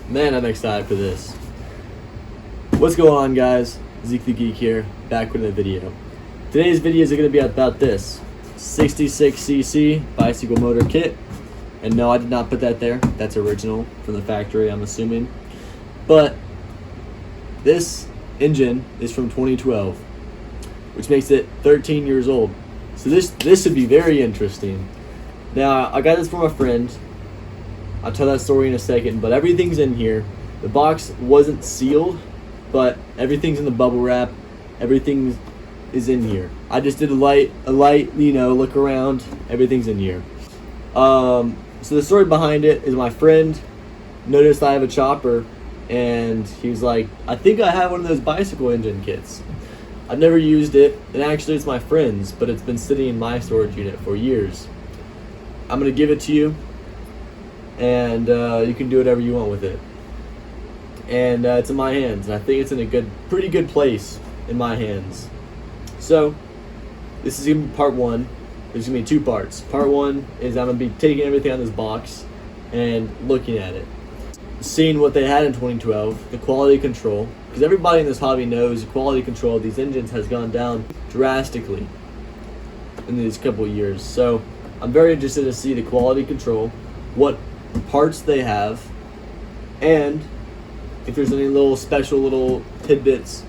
Man, I'm excited for this. What's going on, guys? Zeke the Geek here, back with a video. Today's videos are going to be about this 66cc bicycle motor kit. And no, I did not put that there. That's original from the factory, I'm assuming. But this engine is from 2012, which makes it 13 years old. So this should be very interesting. Now, I got this from a friend. I'll tell that story in a second, but everything's in here. The box wasn't sealed, but everything's in the bubble wrap. Everything is in here. I just did a light, look around. Everything's in here. So the story behind it is my friend noticed I have a chopper, and he was like, I think I have one of those bicycle engine kits. I've never used it, and actually it's my friend's, but it's been sitting in my storage unit for years. I'm going to give it to you, and you can do whatever you want with it. And it's in my hands, and I think it's in a pretty good place in my hands. So, this is going to be part one. There's going to be two parts. Part one is I'm going to be taking everything out of this box and looking at it. Seeing what they had in 2012, the quality control, because everybody in this hobby knows the quality control of these engines has gone down drastically in these couple of years. So I'm very interested to see the quality control, what parts they have, and if there's any special little tidbits,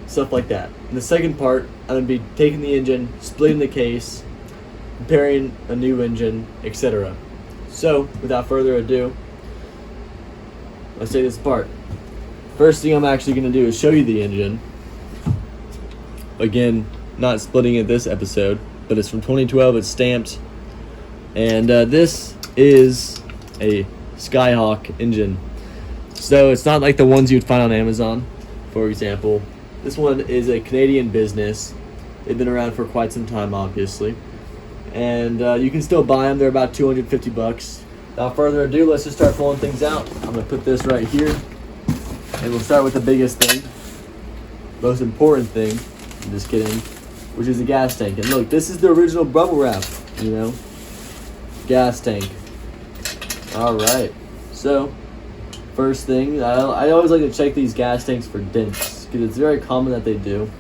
stuff like that. In the second part, I'm going to be taking the engine, splitting the case, preparing a new engine, etc. So, without further ado, let's take this apart. First thing I'm actually going to do is show you the engine. Again, not splitting it this episode, but it's from 2012, it's stamped. And this is a Skyhawk engine. So it's not like the ones you'd find on Amazon, for example. This one is a Canadian business. They've been around for quite some time, obviously. And you can still buy them. They're about $250. Without further ado, let's just start pulling things out. I'm going to put this right here. And we'll start with the biggest thing. Most important thing. I'm just kidding. Which is the gas tank. And look, this is the original bubble wrap, Gas tank. Alright. So, first thing, I always like to check these gas tanks for dents. Because it's very common that they do.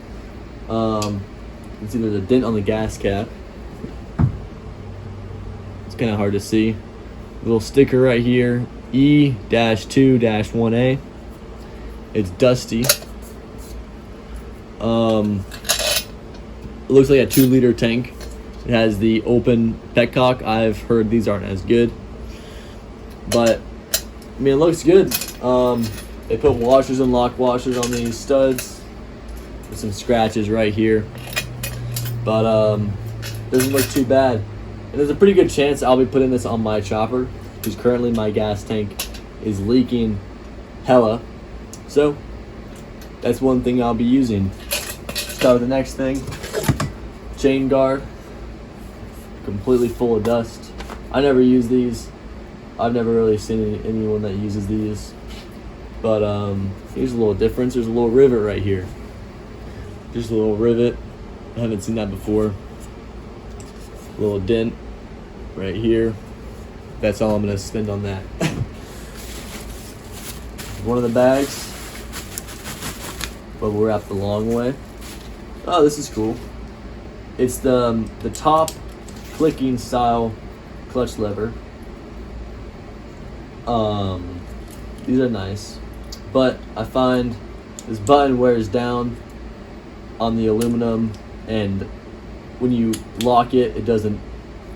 You can see there's a dent on the gas cap. It's kind of hard to see. Little sticker right here, E-2-1A. It's dusty. It looks like a 2-liter tank. It has the open petcock. I've heard these aren't as good, but I mean, it looks good. They put washers and lock washers on these studs. There's some scratches right here, but doesn't look too bad. And there's a pretty good chance I'll be putting this on my chopper, because currently my gas tank is leaking hella. So that's one thing I'll be using. Start with the next thing. Chain guard. Completely full of dust. I never use these. I've never really seen anyone that uses these. But here's a little difference. There's a little rivet right here. Just a little rivet. I haven't seen that before. A little dent right here. That's all I'm going to spend on that. One of the bags. Bubble wrapped the long way. Oh, this is cool. It's the top clicking style clutch lever. These are nice, but I find this button wears down on the aluminum, and when you lock it, it doesn't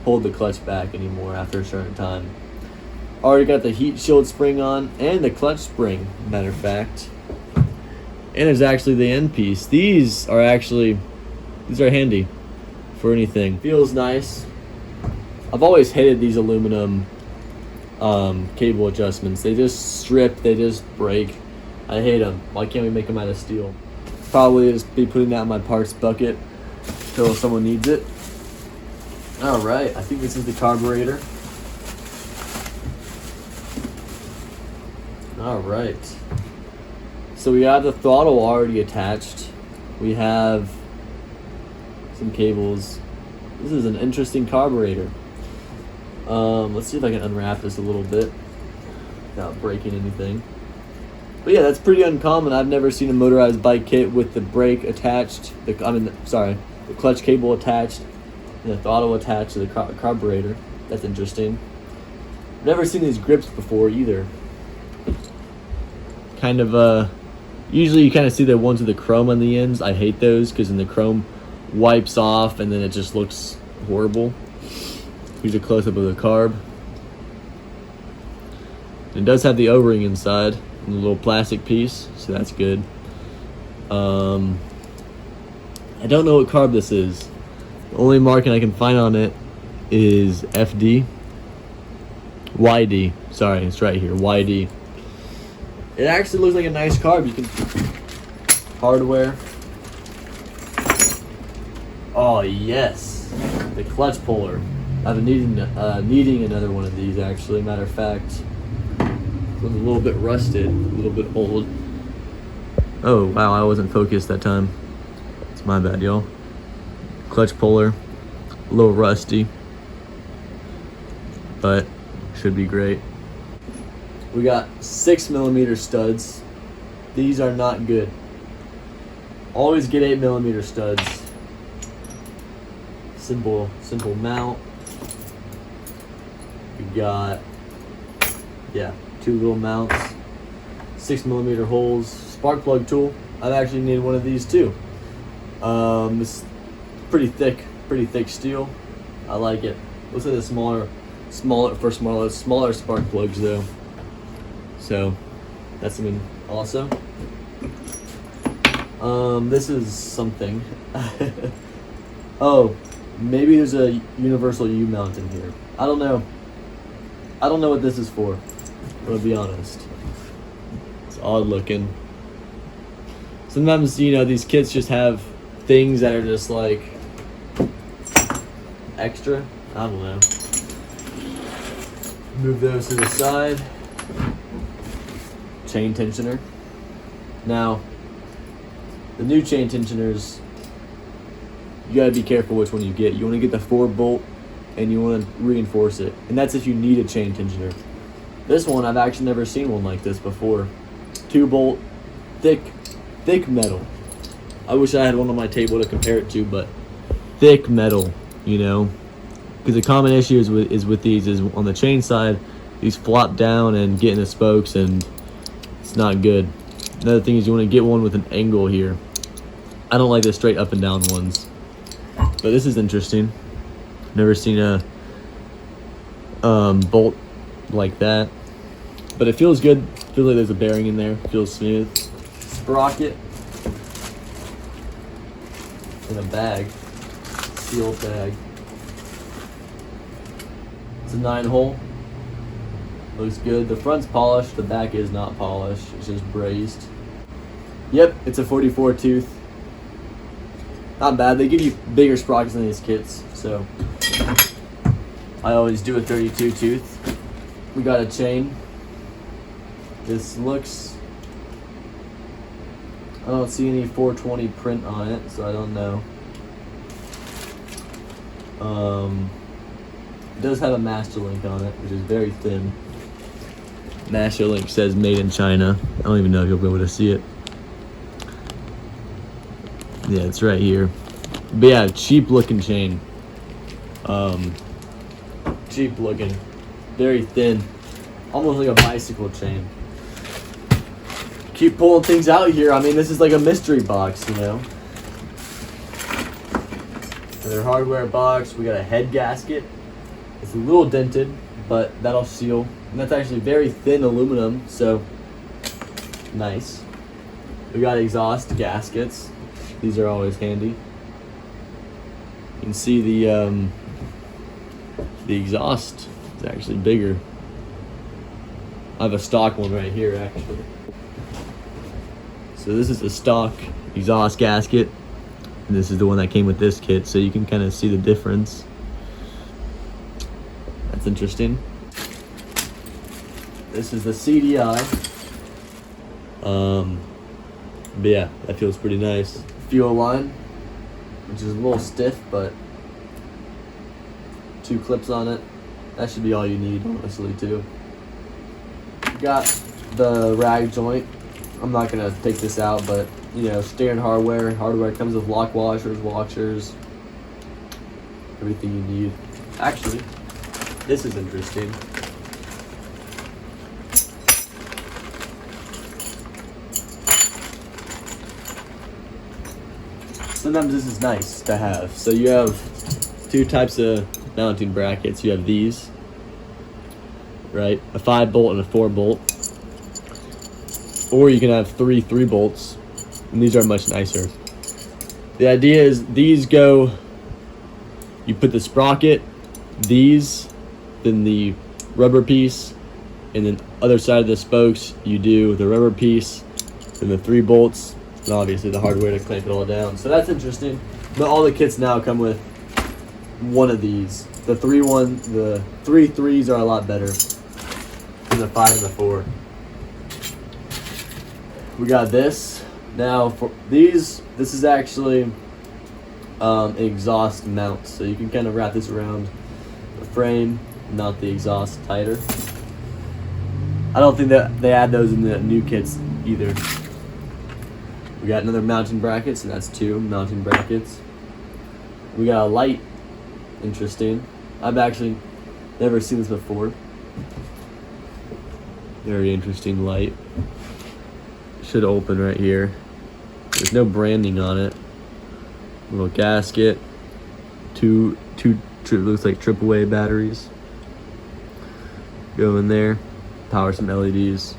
hold the clutch back anymore after a certain time. Already got the heat shield spring on, and the clutch spring, matter of fact. And there's actually the end piece. These are handy for anything. Feels nice. I've always hated these aluminum cable adjustments. They just strip, they just break. I hate them. Why can't we make them out of steel? Probably just be putting that in my parts bucket until someone needs it. Alright, I think this is the carburetor. Alright. So we have the throttle already attached. We have some cables. This is an interesting carburetor. Let's see if I can unwrap this a little bit. without breaking anything. But yeah, that's pretty uncommon. I've never seen a motorized bike kit with the brake attached, the clutch cable attached, and the throttle attached to the carburetor. That's interesting. Never seen these grips before either. Kind of, usually you kind of see the ones with the chrome on the ends. I hate those because then the chrome wipes off and then it just looks horrible. Here's a close-up of the carb. It does have the O-ring inside, and a little plastic piece, so that's good. I don't know what carb this is. The only marking I can find on it is FD. YD. Sorry, it's right here. YD. It actually looks like a nice carb. You can hardware. Oh yes, the clutch puller. I've been needing another one of these actually. Matter of fact, it was a little bit rusted, a little bit old. Oh wow, I wasn't focused that time. It's my bad, y'all. Clutch puller, a little rusty, but should be great. We got 6mm studs. These are not good. Always get 8mm studs. Simple mount. We got, yeah, 2 little mounts, 6mm holes, spark plug tool. I've actually needed one of these too. It's pretty thick steel. I like it. Looks like the smaller spark plugs though. So that's something also. This is something. Oh, maybe there's a universal U-mount in here. I don't know what this is for. I'm gonna be honest. It's odd looking. Sometimes, these kits just have things that are just like extra. I don't know. Move those to the side. Chain tensioner. Now, the new chain tensioners, you gotta be careful which one you get. You wanna get the 4-bolt and you wanna reinforce it. And that's if you need a chain tensioner. This one, I've actually never seen one like this before. 2-bolt, thick metal. I wish I had one on my table to compare it to, but thick metal, Because the common issue is with these is on the chain side, these flop down and get in the spokes and it's not good. Another thing is you want to get one with an angle here. I don't like the straight up and down ones. But this is interesting. Never seen a bolt like that. But it feels good. Feels like there's a bearing in there. Feels smooth. Sprocket. In a bag. Sealed bag. It's a 9-hole. Looks good. The front's polished. The back is not polished. It's just brazed. Yep, it's a 44 tooth. Not bad. They give you bigger sprockets in these kits, so I always do a 32 tooth. We got a chain. This looks, I don't see any 420 print on it, so I don't know. It does have a master link on it, which is very thin. Master link says made in China. I don't even know if you'll be able to see it. Yeah, it's right here. But yeah, cheap looking chain. Cheap looking. Very thin. Almost like a bicycle chain. Keep pulling things out here. I mean, this is like a mystery box, Their hardware box. We got a head gasket. It's a little dented, but that'll seal. And that's actually very thin aluminum, so nice. We got exhaust gaskets. These are always handy. You can see the exhaust is actually bigger. I have a stock one right here, actually. So this is the stock exhaust gasket, and this is the one that came with this kit, so you can kind of see the difference. That's interesting. This is the CDI. But yeah, that feels pretty nice. Fuel line, which is a little stiff, but 2 clips on it. That should be all you need, honestly, too. got the rag joint. I'm not gonna take this out, but you know, standard hardware. Hardware comes with lock washers, everything you need. Actually, this is interesting. Sometimes this is nice to have. So you have two types of mounting brackets. You have these, right? A 5-bolt and a 4-bolt. Or you can have three 3-bolts, and these are much nicer. The idea is these go, you put the sprocket, these, then the rubber piece, and then other side of the spokes, you do the rubber piece, then the 3 bolts, and obviously the hardware to clamp it all down. So that's interesting. But all the kits now come with one of these. The 3 3s are a lot better than the 5 and the 4. We got this. Now for these, this is actually an exhaust mount. So you can kind of wrap this around the frame, mount the exhaust tighter. I don't think that they add those in the new kits either. We got another mounting bracket, so that's 2 mounting brackets. We got a light. Interesting. I've actually never seen this before. Very interesting light. Should open right here. There's no branding on it. Little gasket. Two looks like AAA batteries. Go in there. Power some LEDs.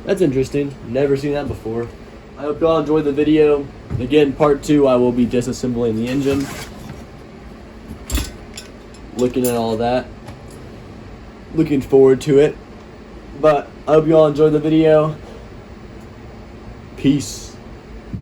That's interesting. Never seen that before. I hope you all enjoyed the video. Again, part 2, I will be disassembling the engine. Looking at all that. Looking forward to it. But I hope you all enjoyed the video. Peace.